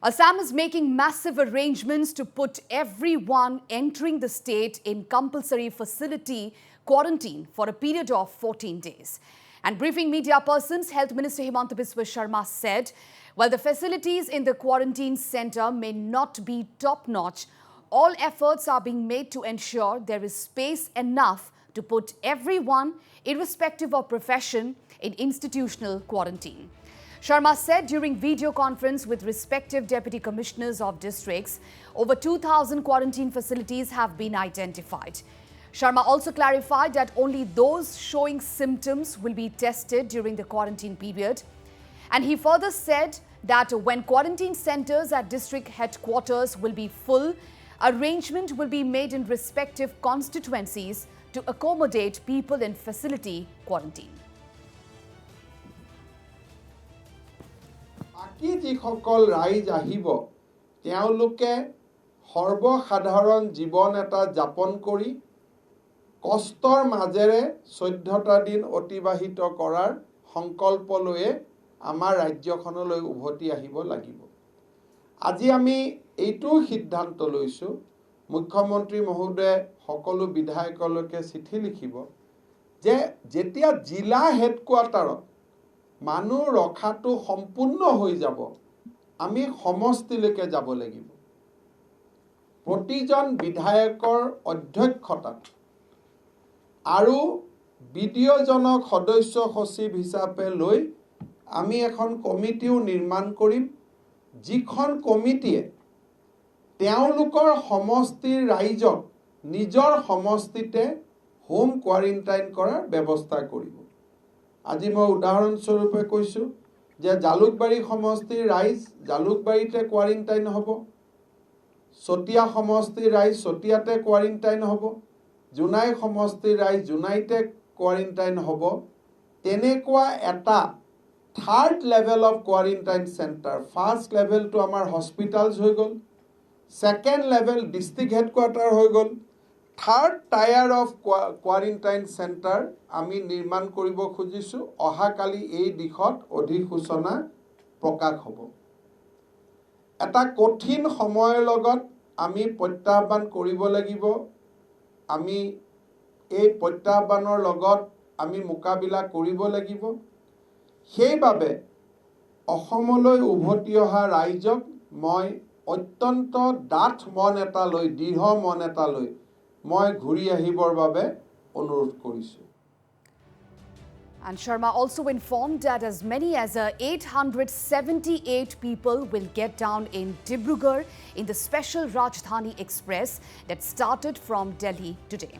Assam is making massive arrangements to put everyone entering the state in compulsory facility quarantine for a period of 14 days. And briefing media persons, Health Minister Himanta Biswa Sharma said, while the facilities in the quarantine center may not be top-notch, all efforts are being made to ensure there is space enough to put everyone, irrespective of profession, in institutional quarantine. Sharma said during video conference with respective deputy commissioners of districts, over 2,000 quarantine facilities have been identified. Sharma also clarified that only those showing symptoms will be tested during the quarantine period. And he further said that when quarantine centers at district headquarters will be full, arrangement will be made in respective constituencies to accommodate people in facility quarantine. বাকি যিসকল ৰাইজ আহিব তেওঁলোকে সৰ্বসাধাৰণ জীৱন এটা যাপন কৰি কষ্টৰ মাজেৰে 14টা দিন অতিবাহিত কৰাৰ সংকল্প লৈয়ে আমাৰ ৰাজ্যখনলৈ উভতি আহিব লাগিব। আজি আমি এইটো সিদ্ধান্ত লৈছো মুখ্যমন্ত্ৰী মহোদয়ে সকলো বিধায়কলৈকে চিঠি লিখিব যে যেতিয়া জিলা হেডকোৱাৰ্টাৰত মানুহ ৰখাটো সম্পূৰ্ণ হৈ যাব আমি সমষ্টিলৈকে যাব লাগিব। প্ৰতিজন বিধায়কৰ অধ্যক্ষতাত আৰু বিডিঅজনক সদস্য সচিব হিচাপে লৈ আমি এখন কমিটিও নিৰ্মাণ কৰিম যিখন কমিটিয়ে তেওঁলোকৰ সমষ্টিৰ ৰাইজক নিজৰ সমষ্টিতে হোম কোৱাৰেণ্টাইন কৰাৰ ব্যৱস্থা কৰিব। আজি মই উদাহৰণস্বৰূপে কৈছো যে জালুকবাৰী সমষ্টিৰ ৰাইজ জালুকবাৰীতে কোৱাৰেণ্টাইন হ'ব, চতিয়া সমষ্টিৰ ৰাইজ চতিয়াতে কোৱাৰেণ্টাইন হ'ব, জুনাই সমষ্টিৰ ৰাইজ জুনাইতে কোৱাৰেণ্টাইন হ'ব। তেনেকুৱা এটা third level of quarantine centre, first লেভেলটো আমাৰ হস্পিটালছ হৈ গ'ল, সেকেন্ড লেভেল ডিস্ট্ৰিক্ট হেডকোৱাৰ্টাৰ হৈ গ'ল, third tyre of quarantine centre আমি নিৰ্মাণ কৰিব খুজিছো। অহাকালি এই দিশত অধিসূচনা প্ৰকাশ হ'ব। এটা কঠিন সময়ৰ লগত আমি প্ৰত্যাহ্বান কৰিব লাগিব। আমি এই প্ৰত্যাহ্বানৰ লগত আমি মোকাবিলা কৰিব লাগিব। সেইবাবে অসমলৈ উভতি অহা ৰাইজক মই অত্যন্ত ডাঠ মন এটা লৈ দৃঢ় মন এটা লৈ মই ঘূৰি আহিবৰ বাবে অনুৰোধ কৰিছো। And Sharma also informed that as many as 878 people will get down in Dibrugarh in the special Rajdhani Express that started from Delhi today.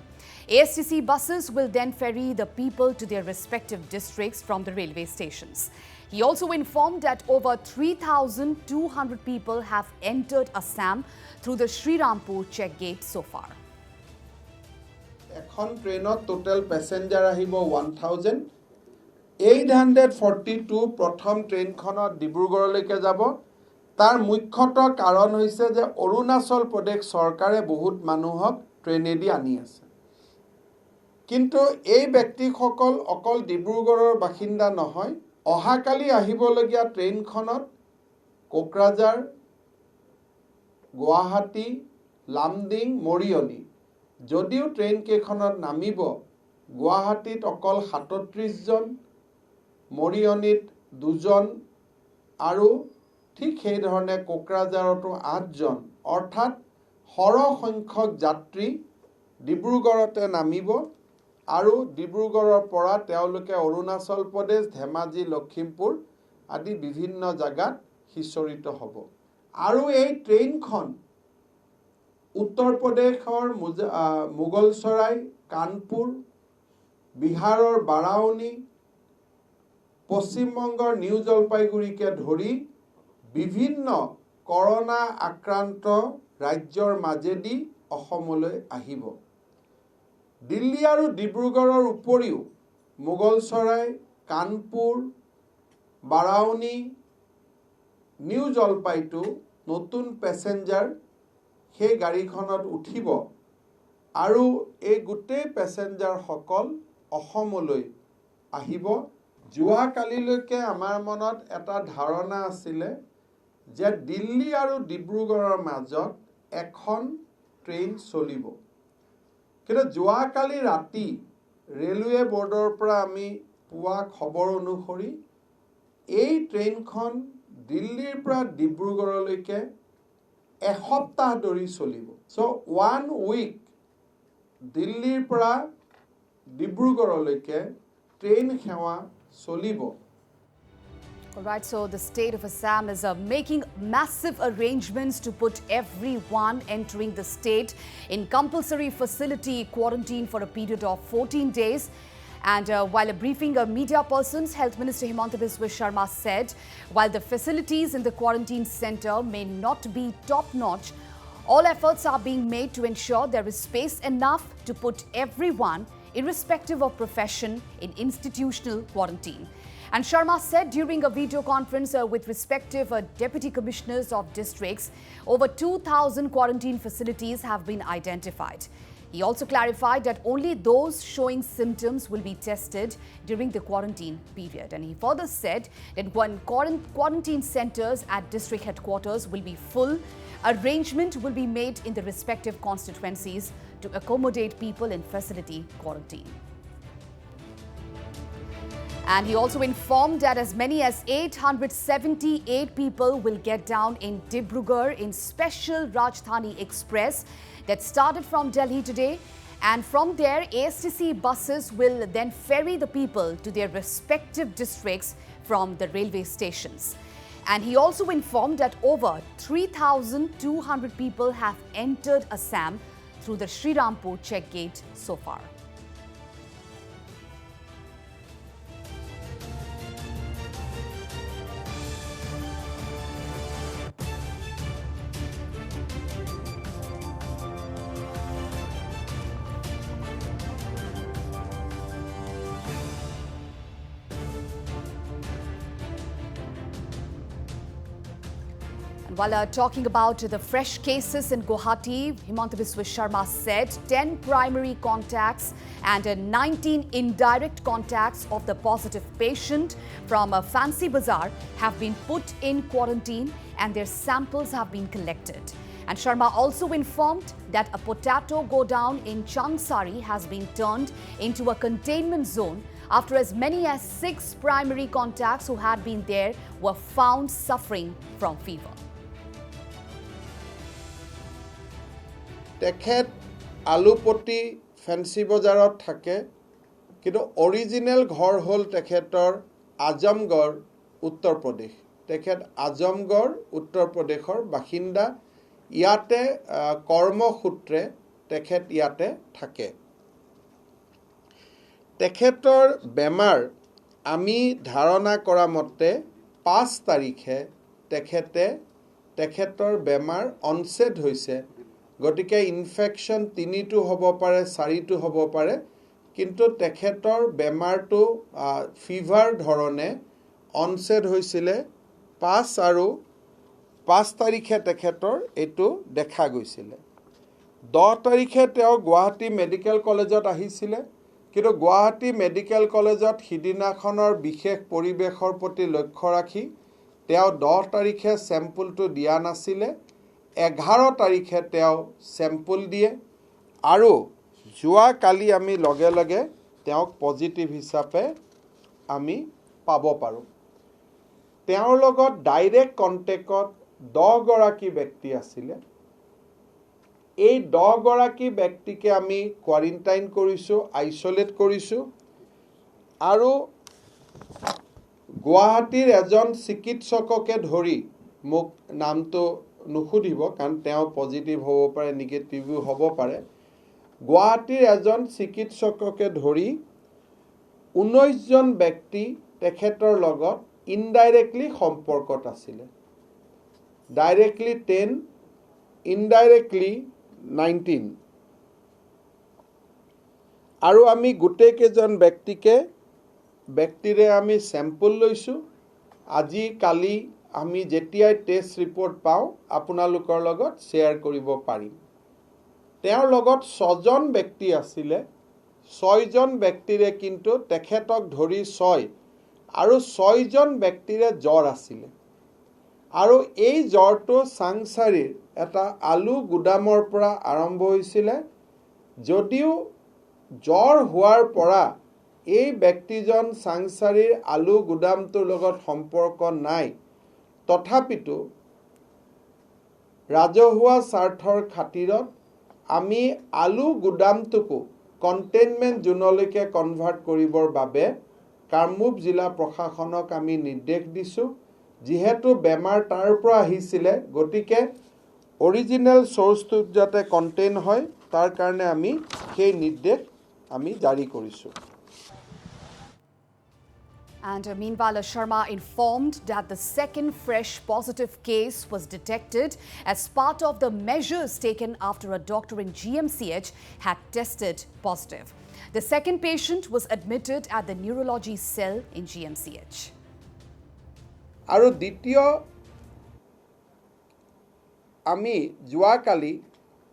ASTC buses will then ferry the people to their respective districts from the railway stations. He also informed that over 3,200 people have entered Assam through the Srirampur check gate so far. এখন ট্ৰেইনত total প্যাসেঞ্জাৰ আহিব 1,842 প্ৰথম ট্ৰেইনখনত ডিব্ৰুগড়লৈকে যাব। তাৰ মুখ্যতঃ কাৰণ হৈছে যে অৰুণাচল প্ৰদেশ চৰকাৰে বহুত মানুহক ট্ৰেইনেদি আনি আছে। কিন্তু এই ব্যক্তিসকল অকল ডিব্ৰুগড়ৰ বাসিন্দা নহয়। অহাকালি আহিবলগীয়া ট্ৰেইনখনত কোকৰাঝাৰ, গুৱাহাটী, লামডিং, মৰিয়নি যদিও ট্ৰেইন কেইখনত নামিব গুৱাহাটীত অকল 37 জন, মৰিয়নিত 2 জন আৰু ঠিক সেই ধৰণে কোকৰাঝাৰতো 8 জন, অৰ্থাৎ সৰহ সংখ্যক যাত্ৰী ডিব্ৰুগড়তে নামিব আৰু ডিব্ৰুগড়ৰ পৰা তেওঁলোকে অৰুণাচল প্ৰদেশ, ধেমাজি, লখিমপুৰ আদি বিভিন্ন জাগাত হিচৰিত হ'ব। আৰু এই ট্ৰেইনখন উত্তৰ প্ৰদেশৰ মুগলচৰাই, কানপুৰ, বিহাৰৰ বাৰাউনি, পশ্চিমবংগৰ নিউ জলপাইগুৰিকে ধৰি বিভিন্ন কৰোনা আক্ৰান্ত ৰাজ্যৰ মাজেদি অসমলৈ আহিব। দিল্লী আৰু ডিব্ৰুগড়ৰ উপৰিও মুগলচৰাই, কানপুৰ, বাৰাউনি, নিউ জলপাইটো নতুন প্যাসেঞ্জাৰ সেই গাড়ীখনত উঠিব আৰু এই গোটেই প্যাসেঞ্জাৰ সকল অসমলৈ আহিব। যোৱা কালিলৈকে আমাৰ মনত এটা ধাৰণা আছিল যে দিল্লী আৰু ডিব্ৰুগড়ৰ মাজত এখন ট্ৰেইন চলিব কিন্তু যোৱাকালি ৰাতি ৰেলৱে বৰ্ডৰ পৰা আমি পোৱা খবৰ অনুসৰি এই ট্ৰেইনখন দিল্লীৰ পৰা ডিব্ৰুগড়লৈকে এসপ্তাহ ধৰি চলিব সো 1 উইক দিল্লীৰ পৰা ডিব্ৰুগড়লৈকে ট্ৰেইন সেৱা চলিব All right, so the state of Assam is making massive arrangements to put everyone entering the state in compulsory facility quarantine for a period of 14 days. And while briefing media persons, Health Minister Himanta Biswa Sharma said, while the facilities in the quarantine center may not be top-notch, all efforts are being made to ensure there is space enough to put everyone, irrespective of profession, in institutional quarantine. And Sharma said during a video conference with respective deputy commissioners of districts, over 2,000 quarantine facilities have been identified. He also clarified that only those showing symptoms will be tested during the quarantine period. And he further said that when quarantine centers at district headquarters will be full, arrangement will be made in the respective constituencies to accommodate people in facility quarantine. And he also informed that as many as 878 people will get down in Dibrugarh in special Rajdhani Express that started from Delhi today. And from there, ASTC buses will then ferry the people to their respective districts from the railway stations. And he also informed that over 3,200 people have entered Assam through the Srirampur check gate so far. While talking about the fresh cases in Guwahati, Himanta Biswa Sharma said 10 primary contacts and 19 indirect contacts of the positive patient from Fancy Bazaar have been put in quarantine and their samples have been collected. And Sharma also informed that a potato godown in Changsari has been turned into a containment zone after as many as 6 primary contacts who had been there were found suffering from fever. তেখেত আলুপটি fancy বজাৰত থাকে কিন্তু original ঘৰ হ'ল তেখেতৰ আজমগড় উত্তৰ প্ৰদেশ তেখেত আজমগড় উত্তৰ প্ৰদেশৰ বাসিন্দা ইয়াতে কৰ্মসূত্ৰে তেখেত ইয়াতে থাকে তেখেতৰ বেমাৰ আমি ধাৰণা কৰা মতে 5 তাৰিখে তেখেতৰ বেমাৰ অনসেট হৈছে গটিকে ইনফেকশন 3টো হ'ব পাৰে 4টো হ'ব পাৰে কিন্তু তেখেতৰ বেমাৰটো ফিভাৰ ধৰণে অনসেট হৈছিলে 5 আৰু 5 তাৰিখে তেখেতৰ এটো দেখা গৈছিলে 10 তাৰিখে তেওঁ গুৱাহাটী মেডিকেল কলেজত আহিছিলে কিন্তু গুৱাহাটী মেডিকেল কলেজত হিদিনাখনৰ বিশেষ পৰিবেশৰ প্ৰতি লক্ষ্য ৰাখি তেওঁ 10 তাৰিখে স্যাম্পলটো দিয়া নাছিলে 11 তাৰিখে তেওঁ স্যাম্পল দিয়ে আৰু যোৱা কালি আমি লগে লগে তেওঁক পজিটিভ হিচাপে আমি পাব পাৰো তেওঁৰ লগত ডাইৰেক্ট কন্টেক্টত 10 গৰাকী ব্যক্তি আছিল এই 10 গৰাকী ব্যক্তিকে আমি কোৱাৰেন্টাইন কৰিছো আইসোলেট কৰিছো আৰু গুৱাহাটীৰ এজন চিকিৎসককে ধৰি মোক নামটো নুখুদিব কাৰণ তেওঁ পজিটিভ হ'ব পাৰে নেগেটিভ হ'ব পাৰে গুৱাহাটীৰ এজন চিকিৎসককে ধৰি 19 জন ব্যক্তি তেখেতৰ লগত ইনডাইৰেক্টলি সম্পৰ্কত আছিল ডাইৰেক্টলি 10 ইনডাইৰেক্টলি 19 আৰু আমি গোটেই কেজন ব্যক্তিৰে আমি স্যাম্পল লৈছো আজি কালি আমি যেতিয়াই টেষ্ট ৰিপৰ্ট পাও আপোনালোকৰ লগত শেয়াৰ কৰিব পাৰিম তেওঁৰ লগত 6 জন ব্যক্তি আছিল 6 জন ব্যক্তিৰে কিন্তু তেখেতক ধৰি 6 আৰু 6 জন ব্যক্তিৰে জ্বৰ আছিল আৰু এই জ্বৰটো চাংচাৰীৰ এটা আলু গুদামৰ পৰা আৰম্ভ হৈছিলে যদিও জ্বৰ হোৱাৰ পৰা এই ব্যক্তিজন চাংচাৰীৰ আলু গুদামটোৰ লগত সম্পৰ্ক নাই তথাপিতো ৰাজহুৱা স্বাৰ্থৰ খাতিৰত আমি আলু গুদামটোকো কণ্টেইনমেণ্ট জোনলৈকে কনভাৰ্ট কৰিবৰ বাবে কামৰূপ জিলা প্ৰশাসনক আমি নিৰ্দেশ দিছোঁ যিহেতু বেমাৰ তাৰ পৰা আহিছিলে গতিকে অৰিজিনেল সোৰ্সটো যাতে কণ্টেইন হয় তাৰ কাৰণে আমি সেই নিৰ্দেশ আমি জাৰি কৰিছোঁ And meanwhile, Sharma informed that the second fresh positive case was detected as part of the measures taken after a doctor in GMCH had tested positive. The second patient was admitted at the neurology cell in GMCH. আৰু দ্বিতীয় আমি যোৱাকালি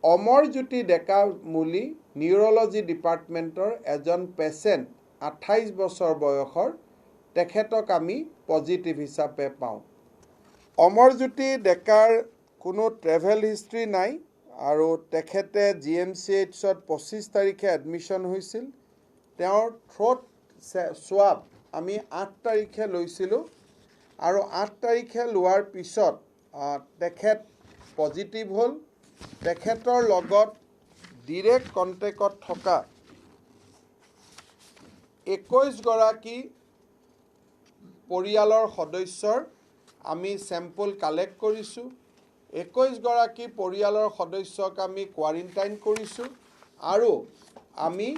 অমৰজ্যোতি ডেকামুলি নিউৰলজি ডিপাৰ্টমেণ্টৰ এজন patient 28 বছৰ বয়সৰ তেখেতক আমি পজিটিভ হিচাপে পাওঁ অমৰজ্যোতি ডেকাৰ কোনো ট্ৰেভেল হিষ্ট্ৰী নাই আৰু তেখেতে GMCHত 25 তাৰিখে এডমিশ্যন হৈছিল তেওঁৰ থ্ৰোট সোৱাব আমি 8 তাৰিখে লৈছিলোঁ আৰু 8 তাৰিখে লোৱাৰ পিছত তেখেত পজিটিভ হ'ল তেখেতৰ লগত ডাইৰেক্ট কণ্টেক্টত থকা 21 গৰাকী পৰিয়ালৰ সদস্যৰ আমি চেম্পল কালেক্ট কৰিছোঁ 21 গৰাকী পৰিয়ালৰ সদস্যক আমি কোৱাৰেণ্টাইন কৰিছোঁ আৰু আমি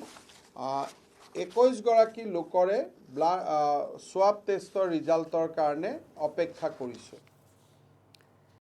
21 গৰাকী লোকৰে সোৱাব টেষ্টৰ ৰিজাল্টৰ কাৰণে অপেক্ষা কৰিছোঁ